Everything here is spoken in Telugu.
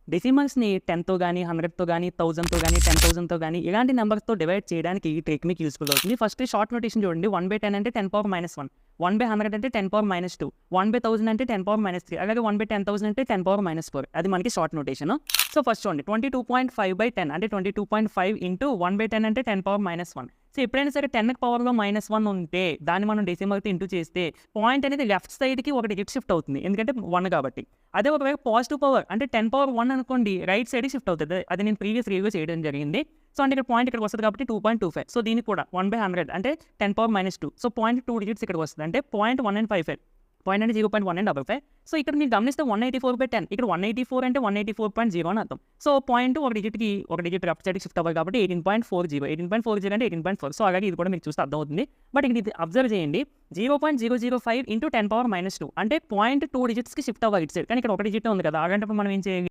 డెసిమల్స్‌ని 10తో గానీ, 100తో గానీ, 1000తో గానీ, 10,000తో గానీ ఇలాంటి నంబర్స్‌తో డివైడ్ చేయడానికి ఈ టెక్నిక్ యూజ్‌ఫుల్ అవుతుంది. ఫస్ట్ షార్ట్ నోటేషన్ చూడండి. 1/10 అంటే 10⁻−1, 1/100 అంటే 10⁻², 1/1000 అంటే 10⁻3, అలాగే 1/10,000 అంటే 10⁻4. అది మనకి షార్ట్ నోటేషన్. సో ఫస్ట్ చూడండి 22.5/10 అంటే 22.5 ఇంటూ 1/10 అంటే 10⁻−1. సో ఎప్పుడైనా సరే 10కి పవర్‌లో -1 ఉంటే దాన్ని మనం డెసిమల్‌తో ఇంటూ చేస్తే పాయింట్ అనేది లెఫ్ట్ సైడ్‌కి ఒక డిజిట్ షిఫ్ట్ అవుతుంది. ఎందుకంటే 1 కాబట్టి. అదే ఒకవేళ పాజిటివ్ పవర్ అంటే 10⁻1 అనుకోండి రైట్ సైడ్‌కి షిఫ్ట్ అవుతది. అది నేను ప్రీవియస్ రివ్యూలో చేయడం జరిగింది. సో అంటే ఇక్కడ పాయింట్ ఇక్కడికి వస్తది కాబట్టి 2.25. సో దీనికి కూడా 1/100 అంటే 10⁻−2. సో పాయింట్ 2 డిజిట్స్ ఇక్కడికి వస్తది. అంటే 0.155. పాయింట్ అంటే 0.155. సో ఇక్కడ మీరు గమనిస్తే 184/10 ఇక్కడ 184 అంటే 184.0 అని అర్థం. సో పాయింట్ ఒక డిజిట్ లెఫ్ట్ సైడ్‌కి షిఫ్ట్ అవ్వాలి కాబట్టి 18.40 18.40 అంటే 18.4. సో అలాగే ఇది కూడా మీకు చూస్తే అర్థమవుతుంది. బట్ ఇక్కడ ఇది అబ్జర్వ్ చేయండి. 0.005 ఇంటూ 10⁻−2 అంటే పాయింట్ 2 డిజిట్స్‌కి షిఫ్ట్ అవ్వాలి ఇటు సైడ్. కానీ ఇక్కడ ఒక డిజిటే ఉంది కదా! అలాంటప్పుడు మనం ఏం చేయాలి?